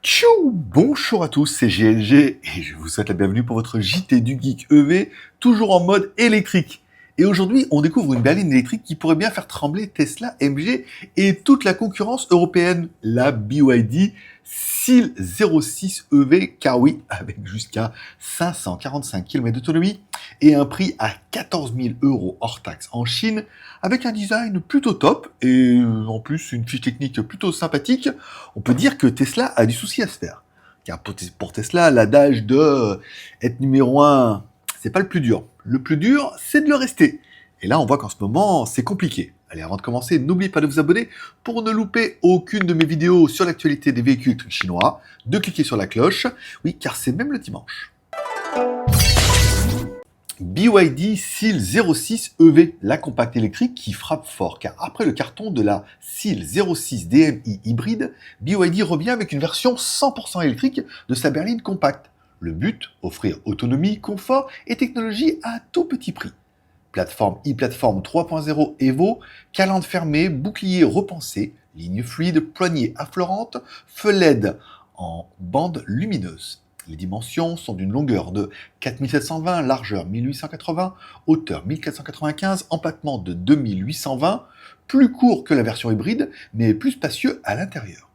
Tchou! Bonjour à tous, c'est GLG et je vous souhaite la bienvenue pour votre JT du Geek EV, toujours en mode électrique. Et aujourd'hui, on découvre une berline électrique qui pourrait bien faire trembler Tesla, MG et toute la concurrence européenne, la BYD Seal 06 EV, car oui, avec jusqu'à 545 km d'autonomie et un prix à 14 000 € hors taxe en Chine, avec un design plutôt top et en plus une fiche technique plutôt sympathique. On peut dire que Tesla a du souci à se faire. Car pour Tesla, l'adage de être numéro un, c'est pas le plus dur. Le plus dur, c'est de le rester. Et là, on voit qu'en ce moment, c'est compliqué. Allez, avant de commencer, n'oubliez pas de vous abonner pour ne louper aucune de mes vidéos sur l'actualité des véhicules électriques chinois, de cliquer sur la cloche, oui, car c'est même le dimanche. BYD Seal 06 EV, la compacte électrique qui frappe fort, car après le carton de la Seal 06 DMI hybride, BYD revient avec une version 100% électrique de sa berline compacte. Le but, offrir autonomie, confort et technologie à tout petit prix. Plateforme e-plateforme 3.0 Evo, calandre fermée, bouclier repensé, ligne fluide, poignée affleurante, feu LED en bande lumineuse. Les dimensions sont d'une longueur de 4720, largeur 1880, hauteur 1495, empattement de 2820, plus court que la version hybride, mais plus spacieux à l'intérieur.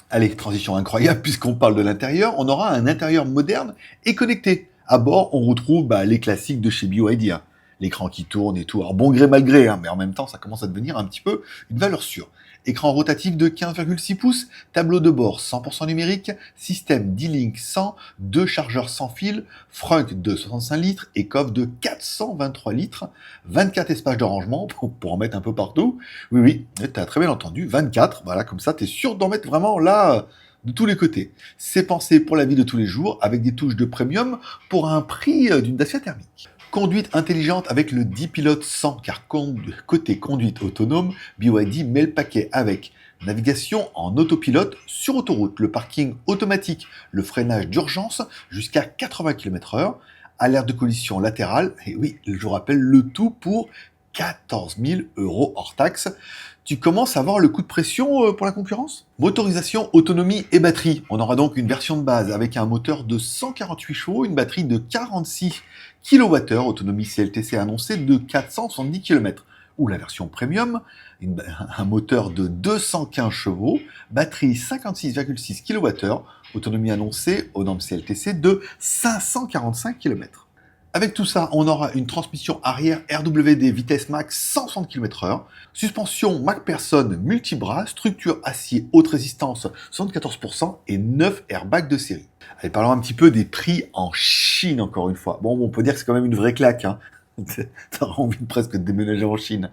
Allez, transition incroyable, puisqu'on parle de l'intérieur, on aura un intérieur moderne et connecté. À bord, on retrouve les classiques de chez BYD. L'écran qui tourne et tout, alors bon gré mal gré, mais en même temps, ça commence à devenir un petit peu une valeur sûre. Écran rotatif de 15,6 pouces, tableau de bord 100% numérique, système D-Link 100, 2 chargeurs sans fil, frunk de 65 litres et coffre de 423 litres, 24 espaces de rangement pour en mettre un peu partout. Oui, tu as très bien entendu, 24, voilà, comme ça, tu es sûr d'en mettre vraiment là de tous les côtés. C'est pensé pour la vie de tous les jours, avec des touches de premium pour un prix d'une Dacia thermique. Conduite intelligente avec le D-Pilot 100, car côté conduite autonome, BYD met le paquet avec navigation en autopilote sur autoroute, le parking automatique, le freinage d'urgence jusqu'à 80 km/h, alerte de collision latérale, et oui, je vous rappelle, le tout pour 14 000 € hors taxe. Tu commences à voir le coup de pression pour la concurrence? Motorisation, autonomie et batterie. On aura donc une version de base avec un moteur de 148 chevaux, une batterie de 46 kWh, autonomie CLTC annoncée de 470 km. Ou la version premium, un moteur de 215 chevaux, batterie 56,6 kWh, autonomie annoncée aux normes CLTC de 545 km. Avec tout ça, on aura une transmission arrière RWD vitesse max 160 km/h, suspension MacPherson multibras, structure acier haute résistance 74% et 9 airbags de série. Allez, parlons un petit peu des prix en Chine encore une fois. Bon, on peut dire que c'est quand même une vraie claque, T'as envie de presque de déménager en Chine.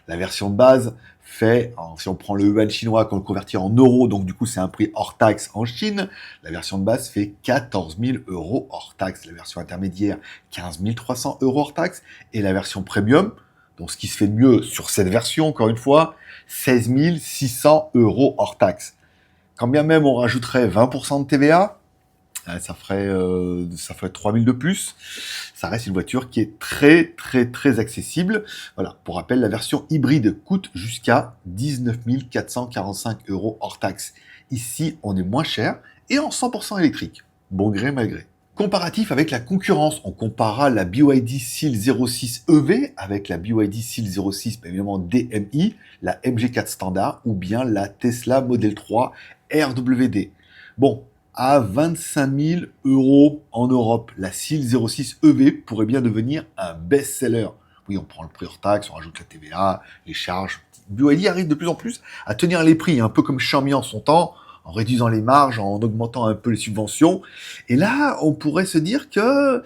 La version de base fait, si on prend le yuan chinois, qu'on le convertit en euros, donc du coup c'est un prix hors taxe en Chine, la version de base fait 14 000 € hors taxe, la version intermédiaire 15 300 € hors taxe, et la version premium, donc ce qui se fait de mieux sur cette version, encore une fois, 16 600 € hors taxe. Quand bien même on rajouterait 20% de TVA, ça ferait 3 000 de plus. Ça reste une voiture qui est très accessible. Voilà. Pour rappel, la version hybride coûte jusqu'à 19 445 € hors taxe. Ici, on est moins cher et en 100% électrique. Bon gré, mal gré. Comparatif avec la concurrence, on comparera la BYD Seal 06 EV avec la BYD Seal 06, évidemment DMI, la MG4 standard ou bien la Tesla Model 3 RWD. Bon, à 25 000 € en Europe, la Seal 06 EV pourrait bien devenir un best-seller. Oui, on prend le prix hors taxe, on rajoute la TVA, les charges. BYD arrive de plus en plus à tenir les prix, un peu comme Xiaomi en son temps, en réduisant les marges, en augmentant un peu les subventions. Et là, on pourrait se dire que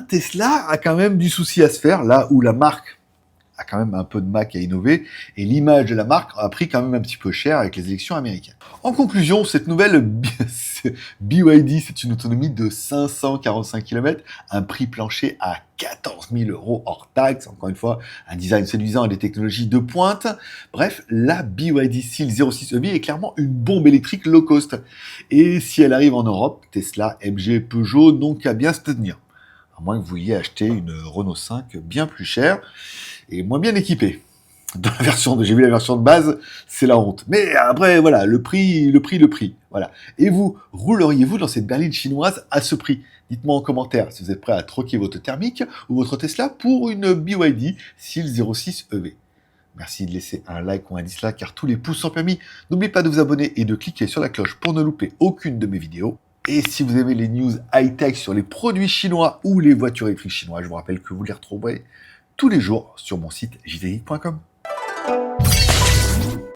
Tesla a quand même du souci à se faire, là où la marque a quand même un peu de mal à innover, et l'image de la marque a pris quand même un petit peu cher avec les élections américaines. En conclusion, cette nouvelle BYD, c'est une autonomie de 545 km, un prix plancher à 14 000 € hors taxe, encore une fois, un design séduisant et des technologies de pointe. Bref, la BYD Seal 06 EV est clairement une bombe électrique low cost. Et si elle arrive en Europe, Tesla, MG, Peugeot n'ont qu'à bien se tenir. À moins que vous vouliez acheter une Renault 5 bien plus chère et moins bien équipée. Dans la version j'ai vu la version de base, c'est la honte. Mais après, voilà, le prix, voilà. Et vous, rouleriez-vous dans cette berline chinoise à ce prix? Dites-moi en commentaire si vous êtes prêt à troquer votre thermique ou votre Tesla pour une BYD SEAL 06 EV. Merci de laisser un like ou un dislike car tous les pouces sont permis. N'oubliez pas de vous abonner et de cliquer sur la cloche pour ne louper aucune de mes vidéos. Et si vous aimez les news high-tech sur les produits chinois ou les voitures électriques chinoises, je vous rappelle que vous les retrouverez tous les jours sur mon site jtgeek.com.